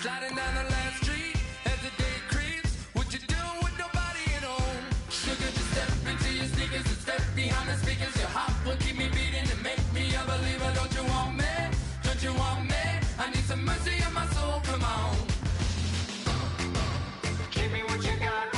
Sliding down the last street as the day creeps. What you doing with nobody at home? Sugar, just step into your sneakers and step behind the speakers. Your heart will keep me beating and make me a believer. Don't you want me? Don't you want me? I need some mercy on my soul. Come on. Give me what you got.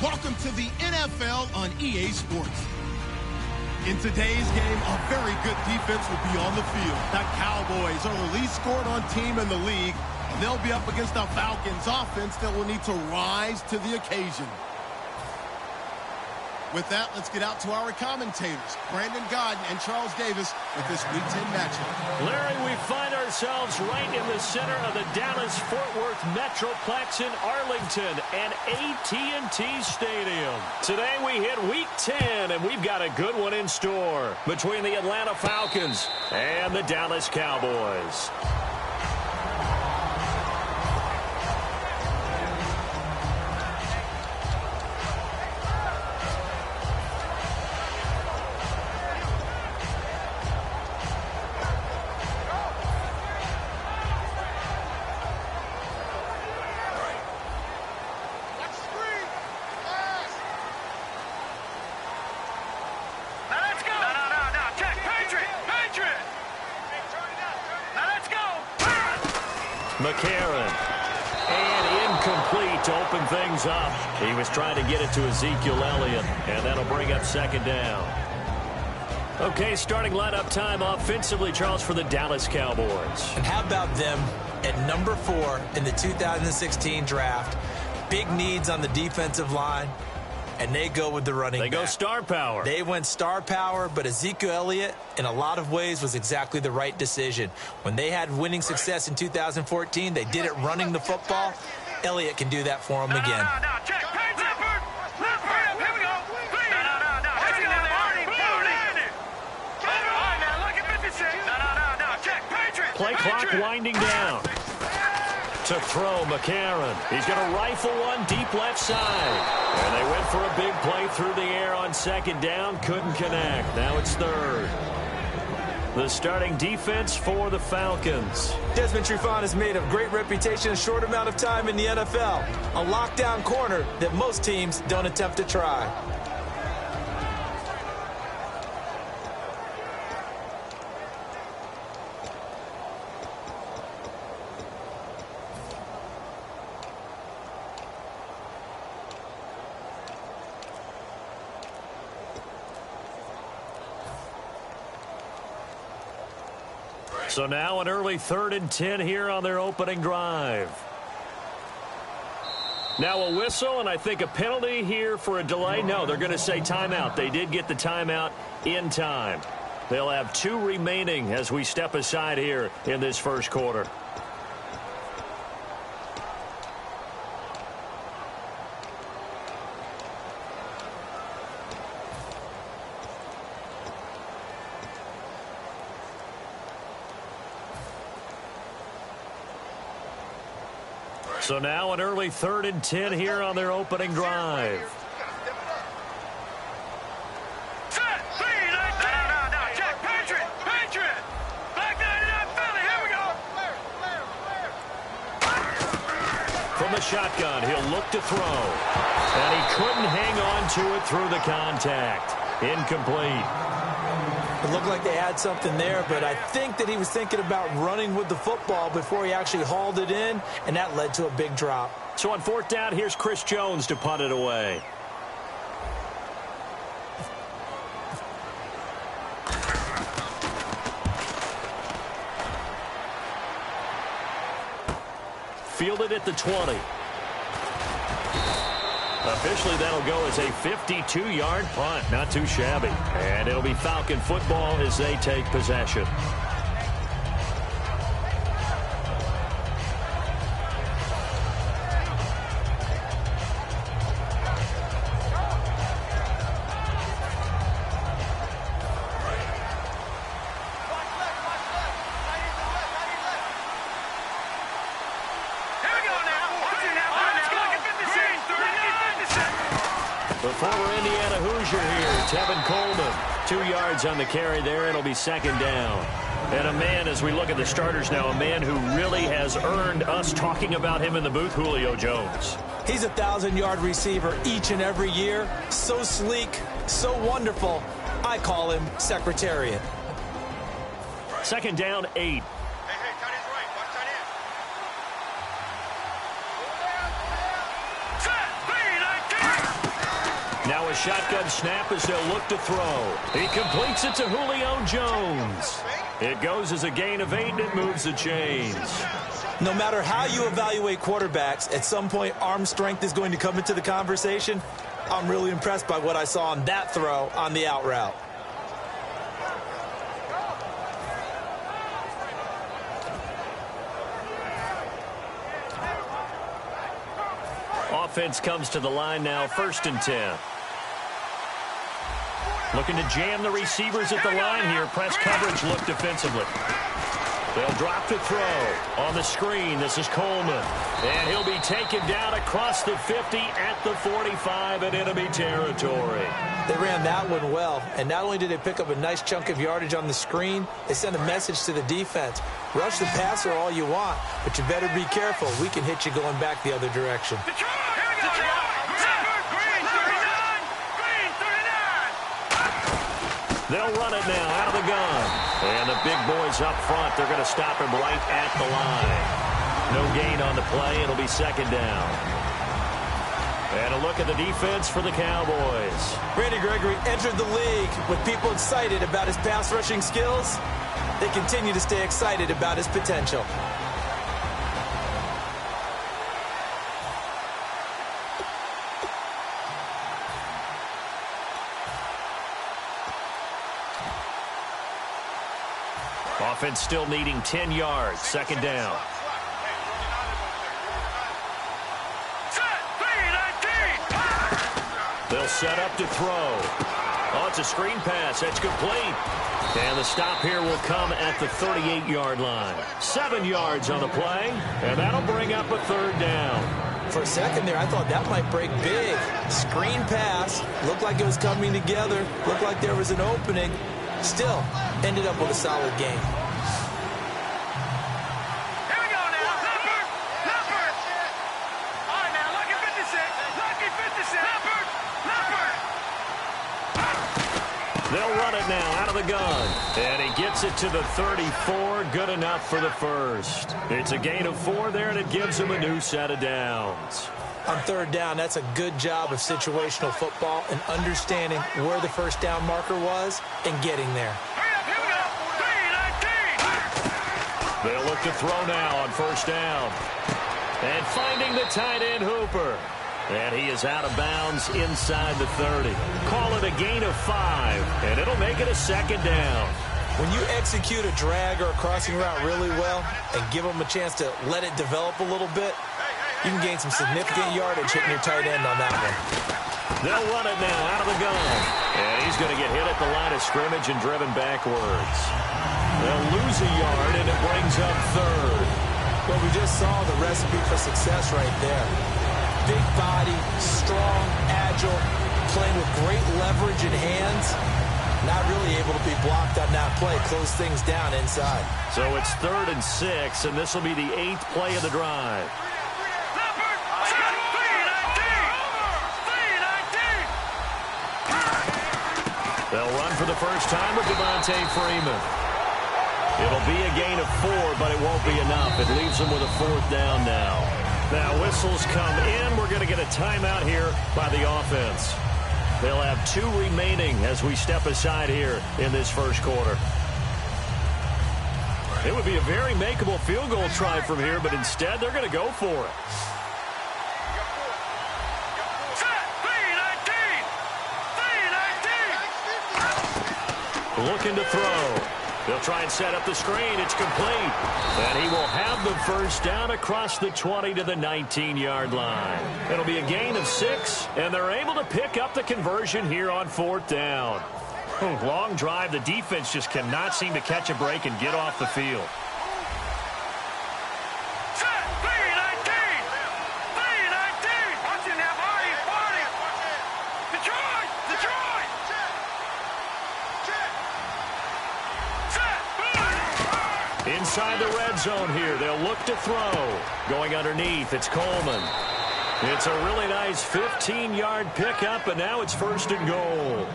Welcome to the NFL on EA Sports. In today's game, a very good defense will be on the field. The Cowboys are the least scored on team in the league, and they'll be up against the Falcons offense that will need to rise to the occasion. With that, let's get out to our commentators, Brandon Godden and Charles Davis, with this Week 10 matchup. Larry, we find ourselves right in the center of the Dallas-Fort Worth Metroplex in Arlington and AT&T Stadium. Today we hit Week 10, and we've got a good one in store between the Atlanta Falcons and the Dallas Cowboys. McCarron. And incomplete to open things up. He was trying to get it to Ezekiel Elliott, and that'll bring up second down. Okay, starting lineup time offensively, Charles, for the Dallas Cowboys. And how about them at number 4 in the 2016 draft? Big needs on the defensive line, and they go with the running back. They go star power. They went star power, but Ezekiel Elliott, in a lot of ways, was exactly the right decision. When they had winning success in 2014, they did it running the football. Elliott can do that for them again. Check. Play clock winding down. To throw, McCarron. He's going to rifle one deep left side. And they went for a big play through the air on second down. Couldn't connect. Now it's third. The starting defense for the Falcons. Desmond Trufant has made a great reputation in a short amount of time in the NFL. A lockdown corner that most teams don't attempt to try. So now an early 3rd and 10 here on their opening drive. Now a whistle and I think a penalty here for a delay. No, they're going to say timeout. They did get the timeout in time. They'll have 2 remaining as we step aside here in this first quarter. So now an early 3rd and 10 here on their opening drive. Set, lead, check, Patriot, Black 99 Philly, here we go. From the shotgun, he'll look to throw. And he couldn't hang on to it through the contact. Incomplete. It looked like they had something there, but I think that he was thinking about running with the football before he actually hauled it in, and that led to a big drop. So on 4th down, here's Chris Jones to punt it away. fielded at the 20. Officially, that'll go as a 52-yard punt. Not too shabby. And it'll be Falcon football as they take possession. The former Indiana Hoosier here, Tevin Coleman. 2 yards on the carry there. It'll be second down. And a man, as we look at the starters now, a man who really has earned us talking about him in the booth, Julio Jones. He's a 1,000-yard receiver each and every year. So sleek, so wonderful. I call him Secretariat. Second down, 8. Now a shotgun snap as they'll look to throw. He completes it to Julio Jones. It goes as a gain of 8, and it moves the chains. No matter how you evaluate quarterbacks, at some point arm strength is going to come into the conversation. I'm really impressed by what I saw on that throw on the out route. Offense comes to the line now, 1st and 10. Looking to jam the receivers at the line here. Press coverage look defensively. They'll drop to throw. On the screen, this is Coleman. And he'll be taken down across the 50 at the 45 in enemy territory. They ran that one well. And not only did they pick up a nice chunk of yardage on the screen, they sent a message to the defense. Rush the passer all you want, but you better be careful. We can hit you going back the other direction. They'll run it now out of the gun. And the big boys up front, they're going to stop him right at the line. No gain on the play. It'll be second down. And a look at the defense for the Cowboys. Randy Gregory entered the league with people excited about his pass rushing skills. They continue to stay excited about his potential. Offense still needing 10 yards. Second down. They'll set up to throw. Oh, it's a screen pass. That's complete. And the stop here will come at the 38-yard line. 7 yards on the play, and that'll bring up a third down. For a second there, I thought that might break big. Screen pass. Looked like it was coming together. Looked like there was an opening. Still, ended up with a solid game. They'll run it now out of the gun. And he gets it to the 34. Good enough for the first. It's a gain of 4 there, and it gives him a new set of downs. On third down, that's a good job of situational football and understanding where the first down marker was and getting there. They'll look to throw now on first down. And finding the tight end, Hooper. And he is out of bounds inside the 30. Call it a gain of 5, and it'll make it a second down. When you execute a drag or a crossing route really well and give them a chance to let it develop a little bit, you can gain some significant yardage hitting your tight end on that one. They'll run it now out of the gun. And he's going to get hit at the line of scrimmage and driven backwards. They'll lose a yard, and it brings up third. Well, we just saw the recipe for success right there. Big body, strong, agile, playing with great leverage in hands. Not really able to be blocked on that play. Close things down inside. So it's 3rd and 6, and this will be the 8th play of the drive. They'll run for the first time with Devontae Freeman. It'll be a gain of 4, but it won't be enough. It leaves them with a 4th down now. Now whistles come in. We're going to get a timeout here by the offense. They'll have 2 remaining as we step aside here in this first quarter. It would be a very makeable field goal try from here, but instead they're going to go for it. Looking to throw. They'll try and set up the screen. It's complete. And he will have the first down across the 20 to the 19-yard line. It'll be a gain of 6, and they're able to pick up the conversion here on 4th down. Long drive. The defense just cannot seem to catch a break and get off the field. Inside the red zone here. They'll look to throw. Going underneath, it's Coleman. It's a really nice 15-yard pickup, and now it's 1st and goal.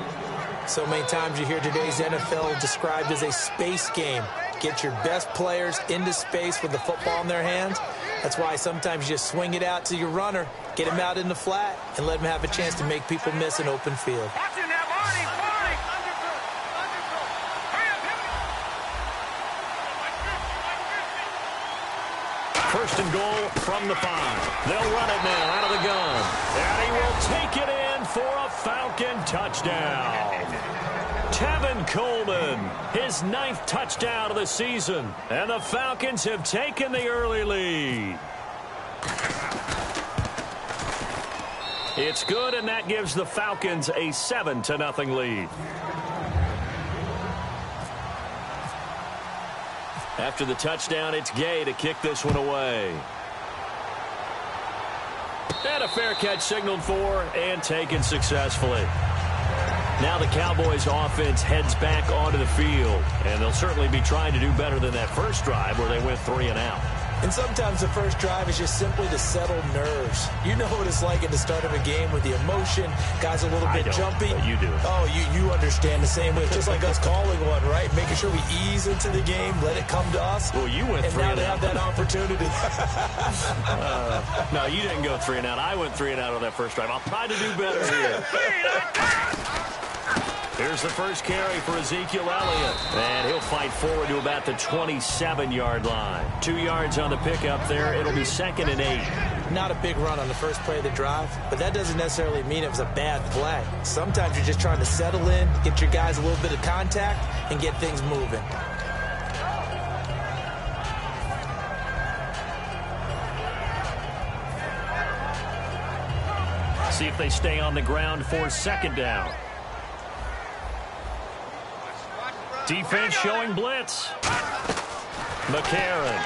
So many times you hear today's NFL described as a space game. Get your best players into space with the football in their hands. That's why sometimes you just swing it out to your runner, get him out in the flat, and let him have a chance to make people miss an open field. 1st and goal from the 5. They'll run it now out of the gun. And he will take it in for a Falcon touchdown. Tevin Coleman, his 9th touchdown of the season. And the Falcons have taken the early lead. It's good, and that gives the Falcons a 7-0 lead. After the touchdown, it's Gay to kick this one away. And a fair catch signaled for and taken successfully. Now the Cowboys offense heads back onto the field, and they'll certainly be trying to do better than that first drive where they went 3 and out. And sometimes the first drive is just simply to settle nerves. You know what it's like at the start of a game with the emotion. Guys a little bit jumpy. But you do. Oh, you understand the same way. It's just like us calling one, right? Making sure we ease into the game, let it come to us. Well, you went 3 and out. And now they have that opportunity. No, you didn't go 3 and out. I went 3 and out on that first drive. I'll try to do better here. Here's the first carry for Ezekiel Elliott. And he'll fight forward to about the 27-yard line. 2 yards on the pickup there. It'll be 2nd and 8. Not a big run on the first play of the drive, but that doesn't necessarily mean it was a bad play. Sometimes you're just trying to settle in, get your guys a little bit of contact, and get things moving. See if they stay on the ground for 2nd down. Defense showing blitz. McCarron.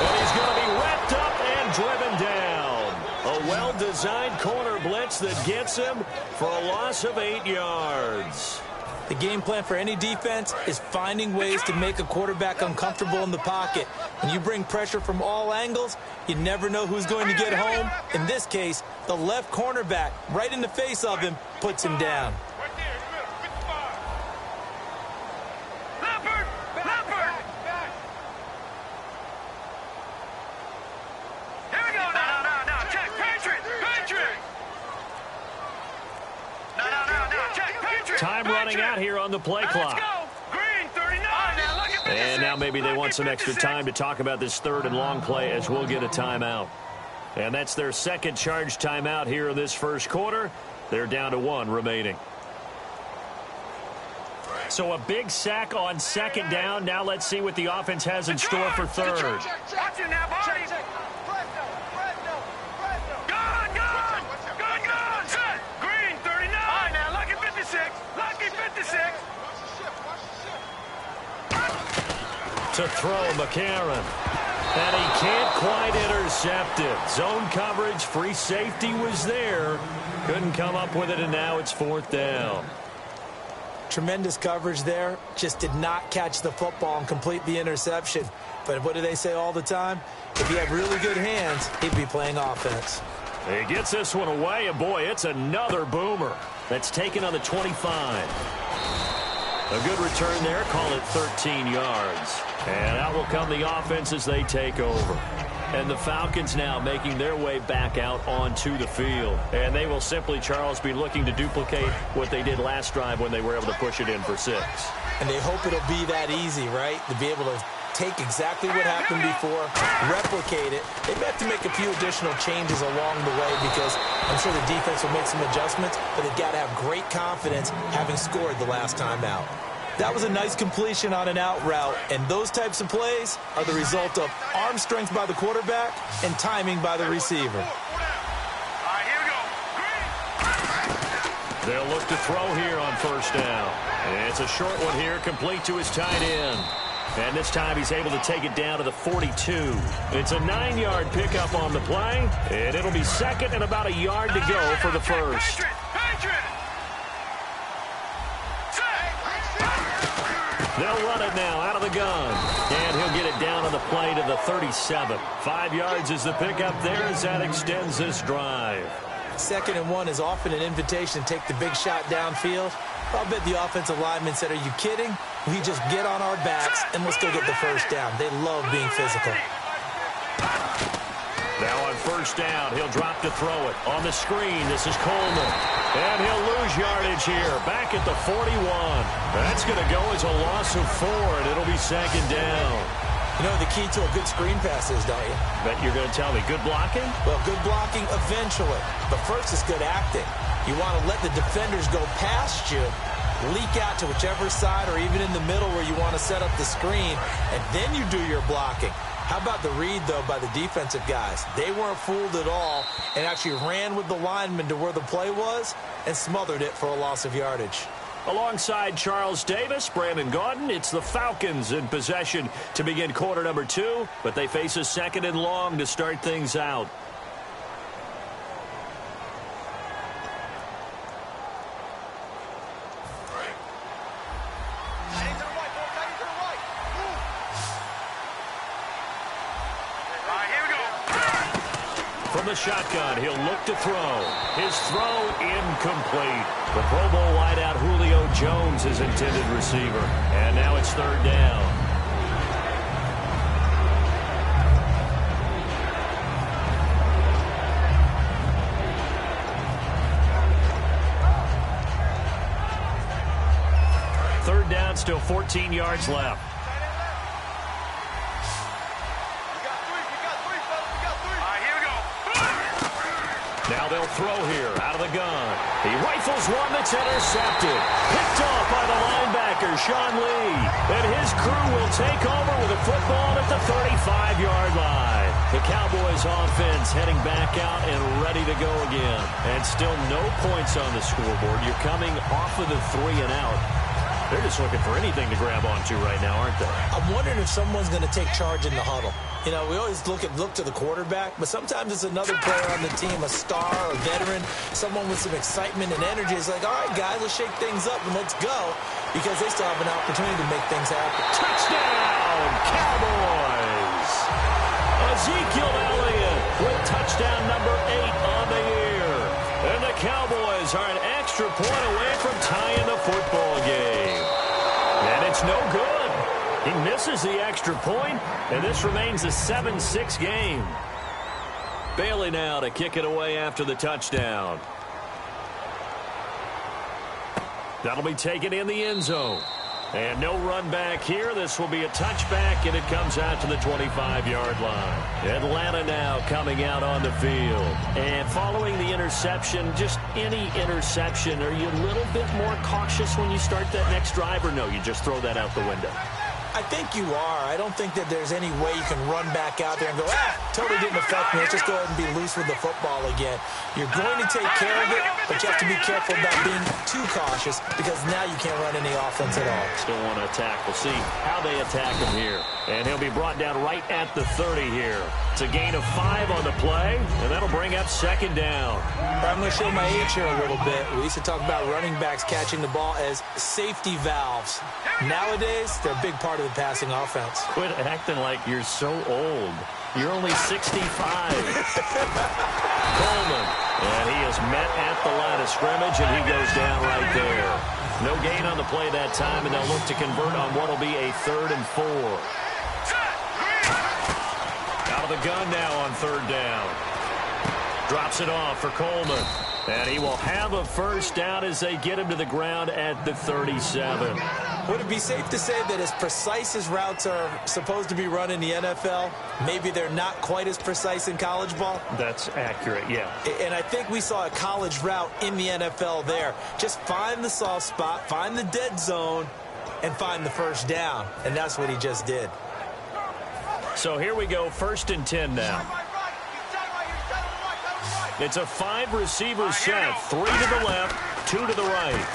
And he's going to be wrapped up and driven down. A well-designed corner blitz that gets him for a loss of 8 yards. The game plan for any defense is finding ways to make a quarterback uncomfortable in the pocket. When you bring pressure from all angles, you never know who's going to get home. In this case, the left cornerback, right in the face of him, puts him down. Time running out here on the play clock. And now maybe they want some extra time to talk about this 3rd and long play as we'll get a timeout. And that's their 2nd charge timeout here in this first quarter. They're down to 1 remaining. So a big sack on 2nd down. Now let's see what the offense has in store for 3rd. To throw, McCarron. And he can't quite intercept it. Zone coverage, free safety was there. Couldn't come up with it, and now it's 4th down. Tremendous coverage there. Just did not catch the football and complete the interception. But what do they say all the time? If he had really good hands, he'd be playing offense. He gets this one away, and boy, it's another boomer. That's taken on the 25. A good return there. Call it 13 yards. And out will come the offense as they take over. And the Falcons now making their way back out onto the field. And they will simply, Charles, be looking to duplicate what they did last drive when they were able to push it in for 6. And they hope it'll be that easy, right? To be able to take exactly what happened before, replicate it. They may have to make a few additional changes along the way because I'm sure the defense will make some adjustments, but they've got to have great confidence having scored the last time out. That was a nice completion on an out route, and those types of plays are the result of arm strength by the quarterback and timing by the receiver. They'll look to throw here on first down. It's a short one here, complete to his tight end. And this time he's able to take it down to the 42. It's a 9-yard pickup on the play, and it'll be second and about a yard to go for the first. They'll run it now out of the gun. And he'll get it down on the play to the 37. 5 yards is the pickup there as that extends this drive. 2nd and 1 is often an invitation to take the big shot downfield. I'll bet the offensive lineman said, "Are you kidding? We just get on our backs and let's go get the first down." They love being physical. Now on first down, he'll drop to throw it. On the screen, this is Coleman. And he'll lose yardage here, back at the 41. That's going to go as a loss of 4, and it'll be 2nd down. You know the key to a good screen pass is, don't you? Bet you're going to tell me good blocking? Well, good blocking eventually. But first is good acting. You want to let the defenders go past you, leak out to whichever side or even in the middle where you want to set up the screen, and then you do your blocking. How about the read, though, by the defensive guys? They weren't fooled at all and actually ran with the lineman to where the play was and smothered it for a loss of yardage. Alongside Charles Davis, Brandon Gaudin, it's the Falcons in possession to begin quarter number 2, but they face a 2nd and long to start things out. From the shotgun, he'll look to throw. His throw incomplete. The Pro Bowl wideout Julio Jones is intended receiver. And now it's 3rd down. Third down, still 14 yards left. Now they'll throw here out of the gun. He rifles one that's intercepted. Picked off by the linebacker, Sean Lee. And his crew will take over with a football at the 35-yard line. The Cowboys offense heading back out and ready to go again. And still no points on the scoreboard. You're coming off of the 3 and out. They're just looking for anything to grab onto right now, aren't they? I'm wondering if someone's going to take charge in the huddle. You know, we always look to the quarterback, but sometimes it's another player on the team, a star, a veteran, someone with some excitement and energy. It's like, all right, guys, let's shake things up and let's go, because they still have an opportunity to make things happen. Touchdown, Cowboys! Ezekiel Elliott with touchdown number 8 on the year. And the Cowboys are an extra point away from tying the football game. And it's no good. He misses the extra point, and this remains a 7-6 game. Bailey now to kick it away after the touchdown. That'll be taken in the end zone. And no run back here. This will be a touchback, and it comes out to the 25-yard line. Atlanta now coming out on the field. And following the interception, just any interception, are you a little bit more cautious when you start that next drive, or no, you just throw that out the window? I think you are. I don't think that there's any way you can run back out there and go, totally didn't affect me. Let's just go ahead and be loose with the football again. You're going to take care of it, but you have to be careful about being too cautious because now you can't run any offense at all. Still want to attack. We'll see how they attack him here. And he'll be brought down right at the 30 here. It's a gain of 5 on the play, and that'll bring up 2nd down. I'm going to show my age here a little bit. We used to talk about running backs catching the ball as safety valves. Nowadays, they're a big part of the passing offense. Quit acting like you're so old. You're only 65. Coleman, and he is met at the line of scrimmage, and he goes down right there. No gain on the play that time, and they'll look to convert on what will be a 3rd and 4. Out of the gun now on 3rd down. Drops it off for Coleman. And he will have a first down as they get him to the ground at the 37. Would it be safe to say that as precise as routes are supposed to be run in the NFL, maybe they're not quite as precise in college ball? That's accurate, yeah. And I think we saw a college route in the NFL there. Just find the soft spot, find the dead zone, and find the first down. And that's what he just did. So here we go, 1st and 10 now. It's a 5-receiver set, 3 to the left, 2 to the right.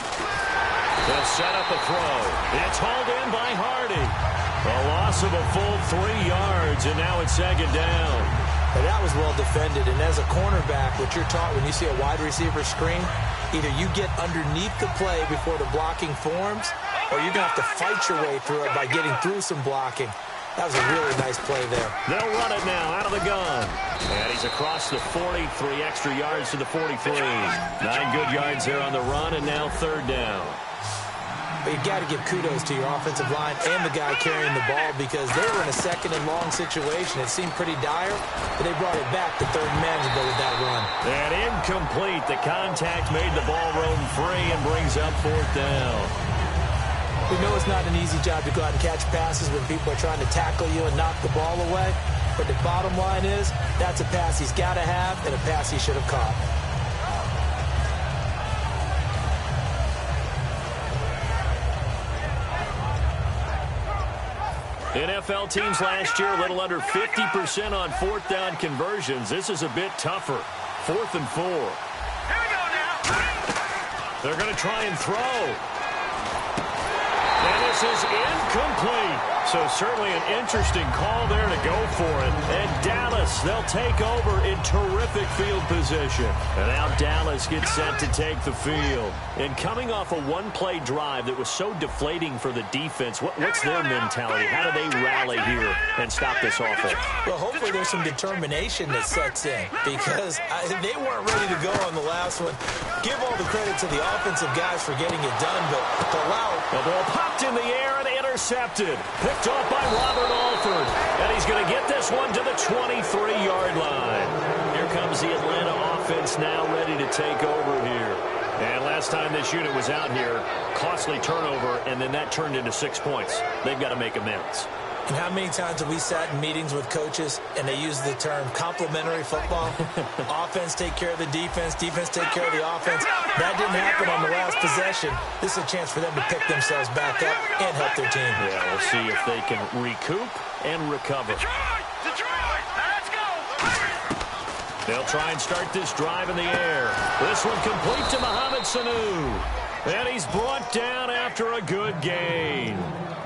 They'll set up a throw. It's hauled in by Hardy. A loss of a full 3 yards, and now it's 2nd down. And that was well defended. And as a cornerback, what you're taught when you see a wide receiver screen, either you get underneath the play before the blocking forms, or you're going to have to fight your way through it by getting through some blocking. That was a really nice play there. They'll run it now out of the gun. And he's across the 40, 3 extra yards to the 43. 9 good yards there on the run, and now 3rd down. But you got to give kudos to your offensive line and the guy carrying the ball because they were in a 2nd and long situation. It seemed pretty dire, but they brought it back to 3rd and manageable with that run. And incomplete. The contact made the ball roam free and brings up 4th down. We know it's not an easy job to go out and catch passes when people are trying to tackle you and knock the ball away. But the bottom line is that's a pass he's got to have and a pass he should have caught. NFL teams last year, a little under 50% on 4th down conversions. This is a bit tougher. 4th and 4. Here we go now. They're going to try and throw. And this is incomplete. So certainly an interesting call there to go for it. And Dallas, they'll take over in terrific field position. And now Dallas gets set to take the field. And coming off a one-play drive that was so deflating for the defense, what's their mentality? How do they rally here and stop this offense? Well, hopefully there's some determination that sets in because they weren't ready to go on the last one. Give all the credit to the offensive guys for getting it done, but to allow the ball popped in the air and intercepted. Picked off by Robert Alford. And he's going to get this one to the 23-yard line. Here comes the Atlanta offense now ready to take over here. And last time this unit was out here, costly turnover, and then that turned into 6 points. They've got to make amends. And how many times have we sat in meetings with coaches and they use the term complementary football? Offense take care of the defense, defense take care of the offense. That didn't happen on the last possession. This is a chance for them to pick themselves back up and help their team. Yeah, we'll see if they can recoup and recover. Detroit, let's go. They'll try and start this drive in the air. This one complete to Mohamed Sanu. And he's brought down after a good gain.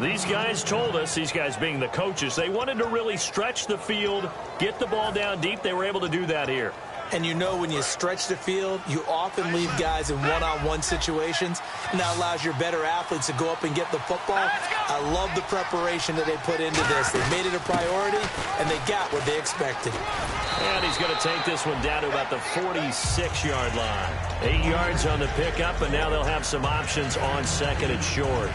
These guys told us, these guys being the coaches, they wanted to really stretch the field, get the ball down deep. They were able to do that here. And you know when you stretch the field, you often leave guys in one-on-one situations, and that allows your better athletes to go up and get the football. I love the preparation that they put into this. They made it a priority, and they got what they expected. And he's going to take this one down to about the 46-yard line. 8 yards on the pickup, and now they'll have some options on 2nd and short.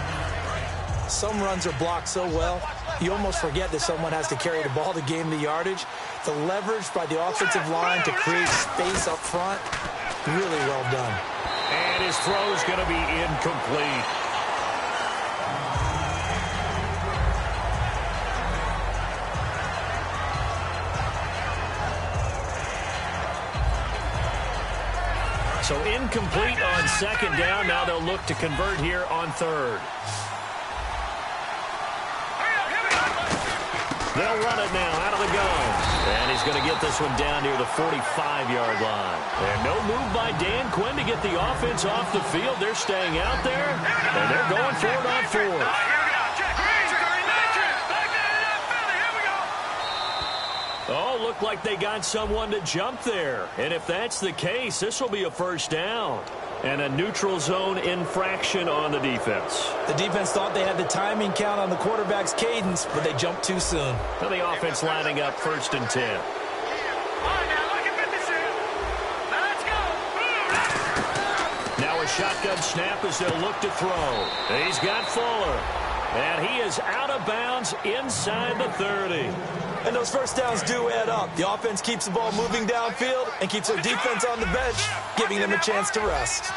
Some runs are blocked so well, you almost forget that someone has to carry the ball to gain the yardage. The leverage by the offensive line to create space up front, really well done. And his throw's going to be incomplete. So incomplete on 2nd down. Now they'll look to convert here on 3rd. They'll run it now out of the gun. And he's going to get this one down near the 45-yard line. And no move by Dan Quinn to get the offense off the field. They're staying out there, and they're going for it on 4th. Oh, looked like they got someone to jump there. And if that's the case, this will be a 1st down. And a neutral zone infraction on the defense. The defense thought they had the timing count on the quarterback's cadence, but they jumped too soon. And the offense lining up 1st and 10. Now a shotgun snap as they'll look to throw. He's got Fuller. And he is out of bounds inside the 30. And those 1st downs do add up. The offense keeps the ball moving downfield and keeps their defense on the bench, giving them a chance to rest.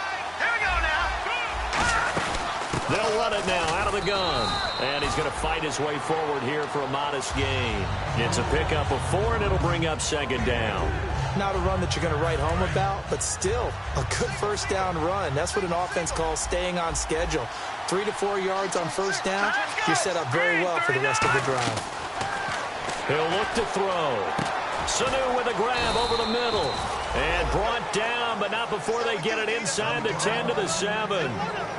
They'll run it now out of the gun. And he's going to fight his way forward here for a modest gain. It's a pickup of 4, and it'll bring up second down. Not a run that you're going to write home about, but still a good first down run. That's what an offense calls staying on schedule. 3 to 4 yards on first down, you're set up very well for the rest of the drive. He'll look to throw. Sanu with a grab over the middle. And brought down, but not before they get it inside the 10 to the 7.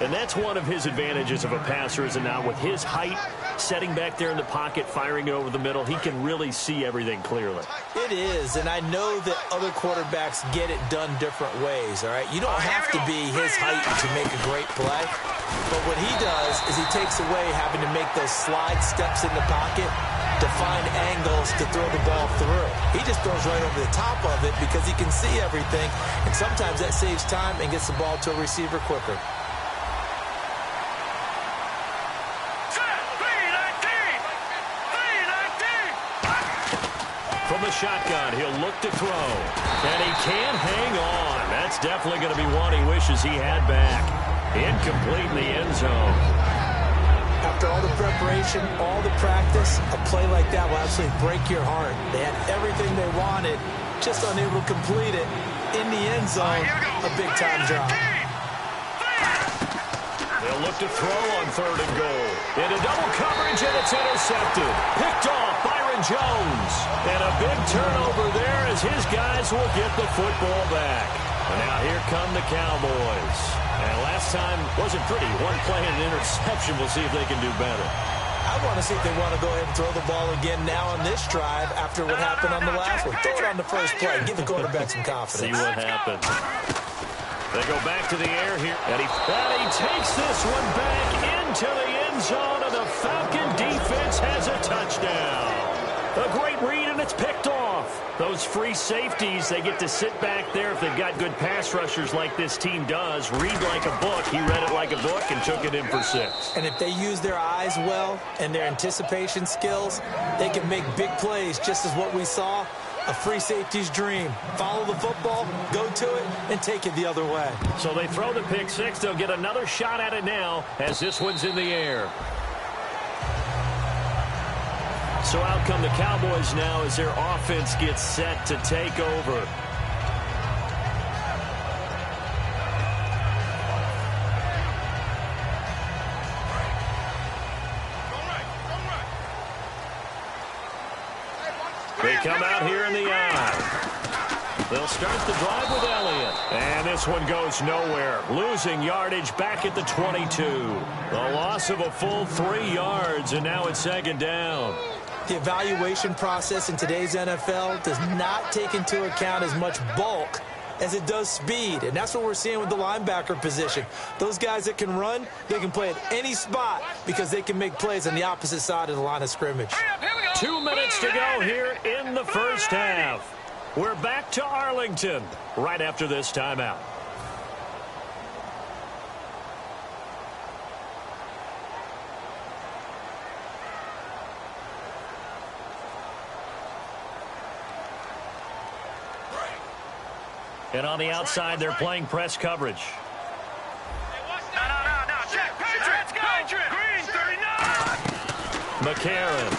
And that's one of his advantages of a passer, is now with his height, setting back there in the pocket, firing it over the middle, he can really see everything clearly. It is, and I know that other quarterbacks get it done different ways, all right? You don't have to be his height to make a great play. But what he does is he takes away having to make those slide steps in the pocket to find angles to throw the ball through. He just throws right over the top of it because he can see everything, and sometimes that saves time and gets the ball to a receiver quicker. From the shotgun, he'll look to throw. And he can't hang on. That's definitely going to be one he wishes he had back. Incomplete in the end zone. After all the preparation, all the practice, a play like that will absolutely break your heart. They had everything they wanted, just unable to complete it. In the end zone, a big-time drop. They'll look to throw on 3rd and goal. Into double coverage, and it's intercepted. Picked off Byron Jones. And a big turnover there as his guys will get the football back. And now here come the Cowboys. And last time wasn't pretty. One play and an interception. We'll see if they can do better. I want to see if they want to go ahead and throw the ball again now on this drive after what happened on the last one. Throw it on the first play. Give the quarterback some confidence. See what happens. They go back to the air here. And he takes this one back into the end zone, and the Falcon defense has a touchdown. A great read, and it's picked off. Those free safeties, they get to sit back there if they've got good pass rushers like this team does. Read like a book. He read it like a book and took it in for 6. And if they use their eyes well and their anticipation skills, they can make big plays, just as what we saw. A free safety's dream. Follow the football, go to it, and take it the other way. So they throw the pick 6. They'll get another shot at it now as this one's in the air. So out come the Cowboys now as their offense gets set to take over. They come out here in the eye. They'll start the drive with Elliott. And this one goes nowhere. Losing yardage back at the 22. A loss of a full 3 yards, and now it's 2nd down. The evaluation process in today's NFL does not take into account as much bulk as it does speed, and that's what we're seeing with the linebacker position. Those guys that can run, they can play at any spot because they can make plays on the opposite side of the line of scrimmage. 2 minutes to go here in the first half. We're back to Arlington right after this timeout. And on the outside, they're playing press coverage. No. Check. Patriot. Green, 39. McCarron.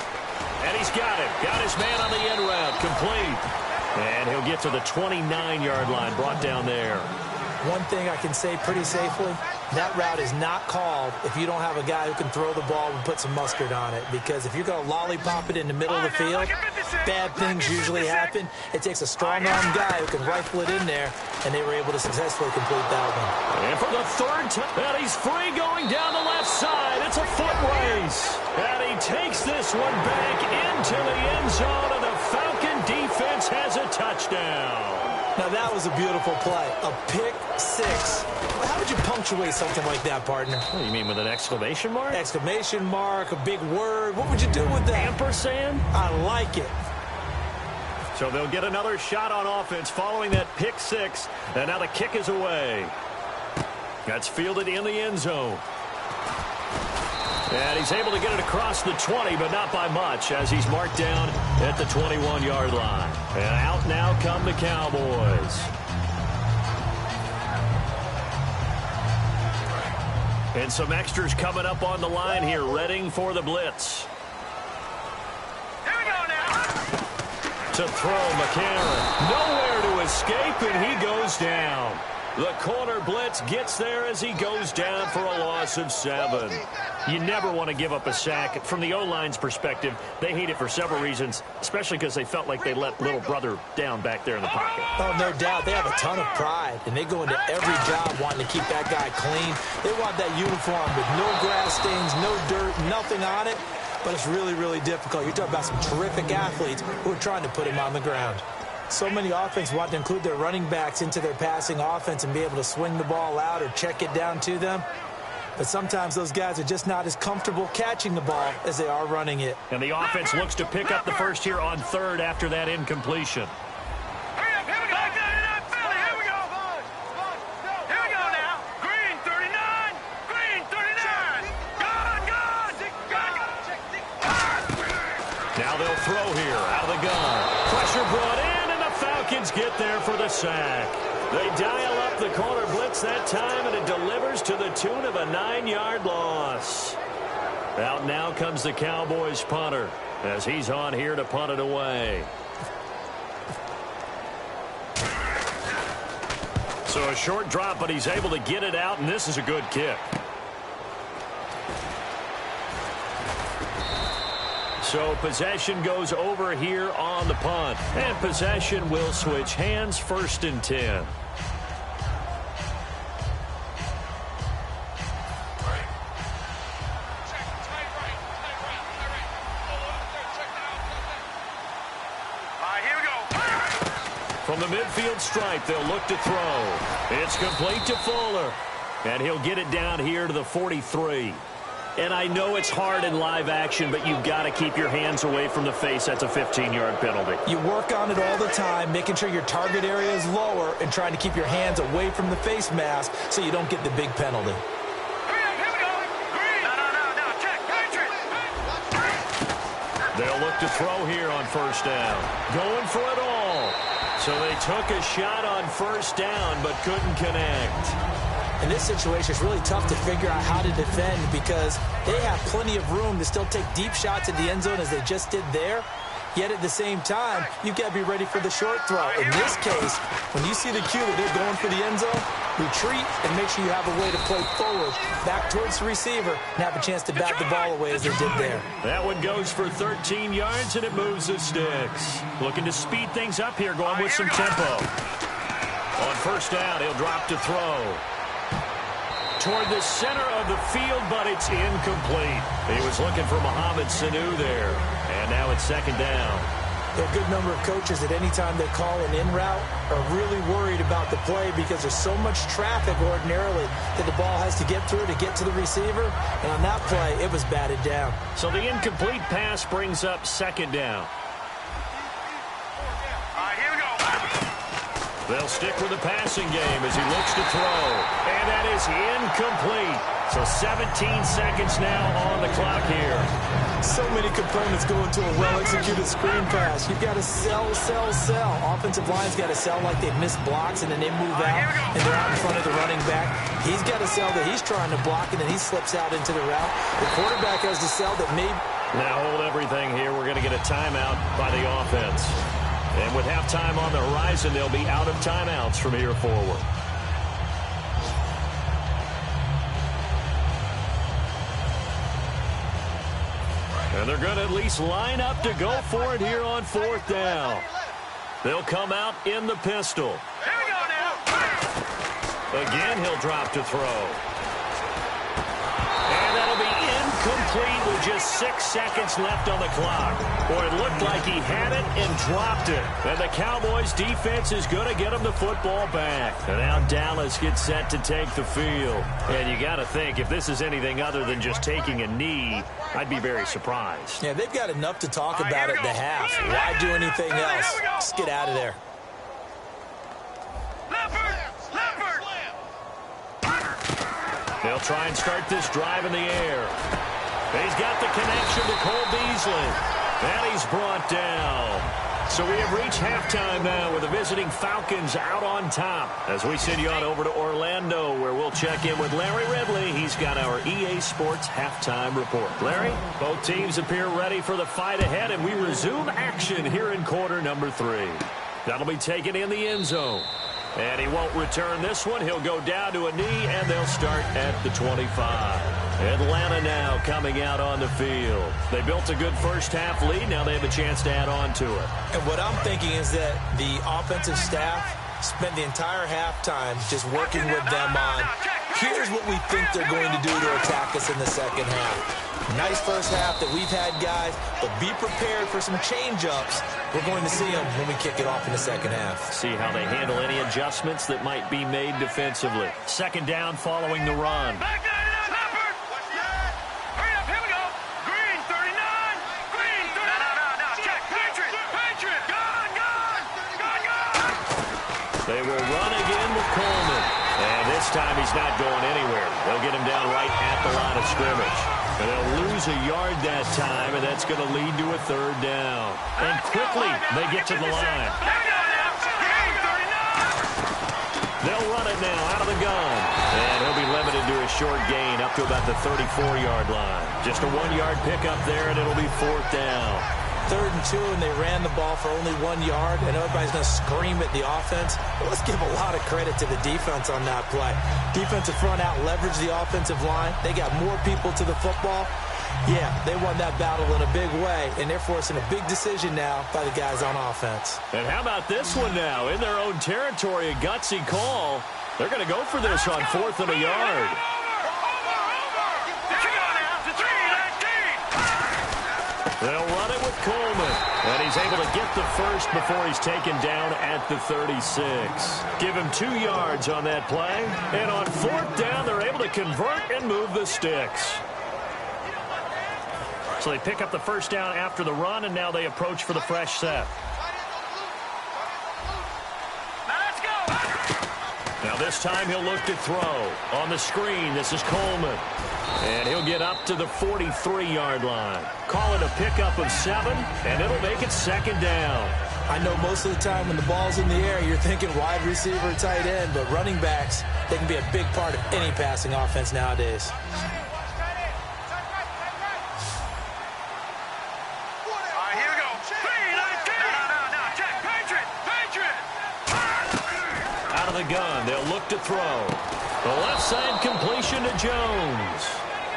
And he's got it. Got his man on the end route. Complete. And he'll get to the 29-yard line. Brought down there. One thing I can say pretty safely, that route is not called if you don't have a guy who can throw the ball and put some mustard on it. Because if you're going to lollipop it in the middle of the field, bad things usually happen. It takes a strong-arm guy who can rifle it in there, and they were able to successfully complete that one. And for the 3rd time, and he's free going down the left side. It's a foot race. And he takes this one back into the end zone, and the Falcon defense has a touchdown. Now, that was a beautiful play. A pick 6. How would you punctuate something like that, partner? What do you mean, with an exclamation mark? Exclamation mark, a big word. What would you do with that? Ampersand? I like it. So they'll get another shot on offense following that pick 6. And now the kick is away. That's fielded in the end zone. And he's able to get it across the 20, but not by much, as he's marked down at the 21-yard line. And out now come the Cowboys. And some extras coming up on the line here, readying for the blitz. Here we go now. To throw, McCarron. Nowhere to escape, and he goes down. The corner blitz gets there as he goes down for a loss of 7. You never want to give up a sack. From the O-line's perspective, they hate it for several reasons, especially because they felt like they let little brother down back there in the pocket. Oh, no doubt. They have a ton of pride, and they go into every job wanting to keep that guy clean. They want that uniform with no grass stains, no dirt, nothing on it. But it's really, really difficult. You're talking about some terrific athletes who are trying to put him on the ground. So many offenses want to include their running backs into their passing offense and be able to swing the ball out or check it down to them. But sometimes those guys are just not as comfortable catching the ball as they are running it. And the offense looks to pick up the first here on 3rd after that incompletion. Hurry up, here we go. Philly, here we go. Here we go now. Green 39. Green 39. Gun. Now they'll throw here out of the gun. Pressure brought in. Falcons get there for the sack. They dial up the corner blitz that time, and it delivers to the tune of a 9-yard loss. Out now comes the Cowboys punter as he's on here to punt it away. So a short drop, but he's able to get it out, and this is a good kick. So possession goes over here on the punt. And possession will switch hands, 1st and 10. Here we go. From the midfield stripe, they'll look to throw. It's complete to Fuller. And he'll get it down here to the 43. And I know it's hard in live action, but you've got to keep your hands away from the face. That's a 15-yard penalty. You work on it all the time, making sure your target area is lower and trying to keep your hands away from the face mask so you don't get the big penalty. Hurry up, here we go. Green. No. Check. Patriot. They'll look to throw here on 1st down. Going for it all. So they took a shot on 1st down, but couldn't connect. In this situation, it's really tough to figure out how to defend because they have plenty of room to still take deep shots at the end zone as they just did there. Yet at the same time, you've got to be ready for the short throw. In this case, when you see the cue that they're going for the end zone, retreat and make sure you have a way to play forward, back towards the receiver, and have a chance to bat the ball away as they did there. That one goes for 13 yards, and it moves the sticks. Looking to speed things up here, going with some tempo. On 1st down, he'll drop to throw. Toward the center of the field, but it's incomplete. He was looking for Mohamed Sanu there. And now it's 2nd down. There are a good number of coaches that any time they call an in route are really worried about the play because there's so much traffic ordinarily that the ball has to get through to get to the receiver. And on that play, it was batted down. So the incomplete pass brings up 2nd down. Here we go. They'll stick with the passing game as he looks to throw. And that is incomplete. So 17 seconds now on the clock here. So many components go into a well-executed screen pass. You've got to sell. Offensive line's got to sell like they've missed blocks, and then they move out, and they're out in front of the running back. He's got to sell that he's trying to block, and then he slips out into the route. The quarterback has to sell that maybe. Now hold everything here. We're going to get a timeout by the offense. And with halftime on the horizon, they'll be out of timeouts from here forward. And they're going to at least line up to go for it here on 4th down. They'll come out in the pistol. Here we go now. Again, he'll drop to throw. And that'll be incomplete with just 6 seconds left on the clock. Boy, it looked like he had it and dropped it. And the Cowboys defense is going to get him the football back. And now Dallas gets set to take the field. And you got to think, if this is anything other than just taking a knee, I'd be very surprised. Yeah, they've got enough to talk about at the half. Why do anything else? Just get out of there. They'll try and start this drive in the air. He's got the connection to Cole Beasley. And he's brought down. So we have reached halftime now with the visiting Falcons out on top. As we send you on over to Orlando, where we'll check in with Larry Ridley. He's got our EA Sports halftime report. Larry, both teams appear ready for the fight ahead, and we resume action here in quarter number 3. That'll be taken in the end zone. And he won't return this one. He'll go down to a knee, and they'll start at the 25. Atlanta now coming out on the field. They built a good first-half lead. Now they have a chance to add on to it. And what I'm thinking is that the offensive staff spent the entire halftime just working with them on, here's what we think they're going to do to attack us in the second half. Nice first half that we've had, guys, but be prepared for some change-ups. We're going to see them when we kick it off in the second half. See how they handle any adjustments that might be made defensively. Second down following the run. Back line it up, Leopard. Hurry up, here we go. Green 39. Green 39. No. Check. Patriot. Gone. They will run again with Coleman. And this time he's not going anywhere. They'll get him down right at the line of scrimmage. And they'll lose a yard that time, and that's going to lead to a third down. And quickly, they get to the line. They'll run it now out of the gun. And he'll be limited to a short gain up to about the 34-yard line. Just a 1-yard pickup there, and it'll be fourth down. 3rd and 2, and they ran the ball for only 1 yard, and everybody's going to scream at the offense. Well, let's give a lot of credit to the defense on that play. Defensive front out leveraged the offensive line. They got more people to the football. Yeah, they won that battle in a big way, and they're forcing a big decision now by the guys on offense. And how about this one now? In their own territory, a gutsy call. They're going to go for this on 4th and a yard. They'll run it with Coleman. And he's able to get the first before he's taken down at the 36. Give him 2 yards on that play. And on 4th down, they're able to convert and move the sticks. So they pick up the first down after the run, and now they approach for the fresh set. Now this time he'll look to throw. On the screen, this is Coleman. And he'll get up to the 43-yard line. Call it a pickup of 7, and it'll make it second down. I know most of the time when the ball's in the air, you're thinking wide receiver, tight end, but running backs, they can be a big part of any passing offense nowadays. Out of the gun, they'll look to throw. The left side completion to Jones.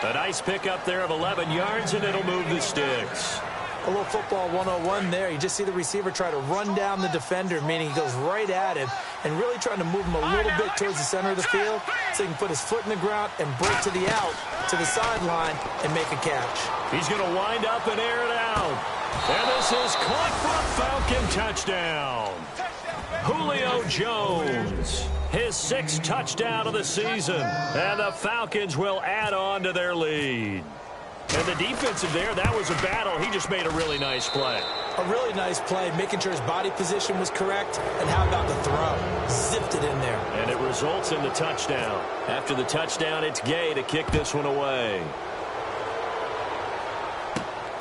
A nice pickup there of 11 yards, and it'll move the sticks. A little football 101 there. You just see the receiver try to run down the defender, meaning he goes right at him and really trying to move him a little bit towards the center of the field so he can put his foot in the ground and break to the out, to the sideline, and make a catch. He's going to wind up and air it out. And this is caught for a Falcon touchdown. Julio Jones, his 6th touchdown of the season. And the Falcons will add on to their lead. And the defensive there, that was a battle. He just made a really nice play. A really nice play, making sure his body position was correct. And how about the throw? Zipped it in there. And it results in the touchdown. After the touchdown, it's Gay to kick this one away.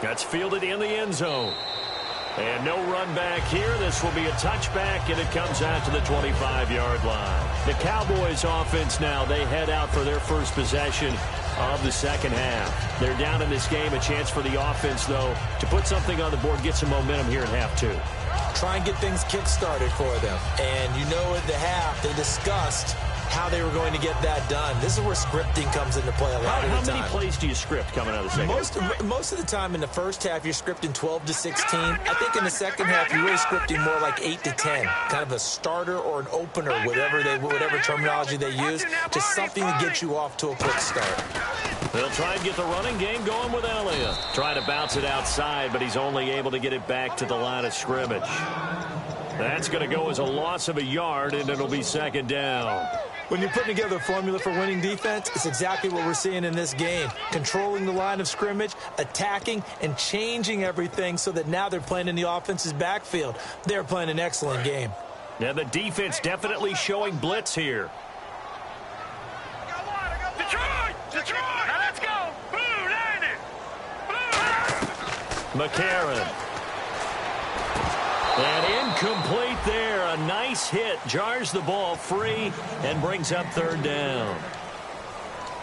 That's fielded in the end zone. And no run back here. This will be a touchback, and it comes out to the 25-yard line. The Cowboys offense now, they head out for their first possession of the second half. They're down in this game. A chance for the offense, though, to put something on the board, get some momentum here in half 2. Try and get things kick-started for them. And you know at the half, they discussed how they were going to get that done. This is where scripting comes into play a lot of the time. How many plays do you script coming out of the second half? Most of the time in the first half, you're scripting 12 to 16. I think in the second half, you're really scripting more like 8 to 10. Kind of a starter or an opener, whatever terminology they use. Just something to get you off to a quick start. They'll try and get the running game going with Elliott. Trying to bounce it outside, but he's only able to get it back to the line of scrimmage. That's going to go as a loss of a yard, and it'll be second down. When you're putting together a formula for winning defense, it's exactly what we're seeing in this game. Controlling the line of scrimmage, attacking, and changing everything so that now they're playing in the offense's backfield. They're playing an excellent game. Yeah, the defense definitely showing blitz here. Detroit! Now let's go! Blue, landing! Blue! McCarron. And incomplete there. A nice hit. Jars the ball free and brings up third down.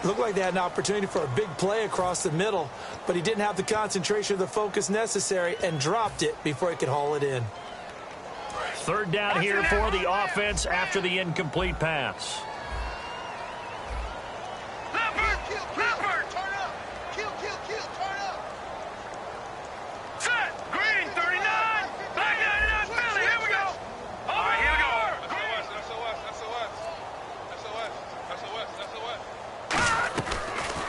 Looked like they had an opportunity for a big play across the middle, but he didn't have the concentration or the focus necessary and dropped it before he could haul it in. Third down here for the offense after the incomplete pass. Leopard, turn up. Kill, turn up. Set, green, 39. Black 99, Philly, here we go. All right, here we go.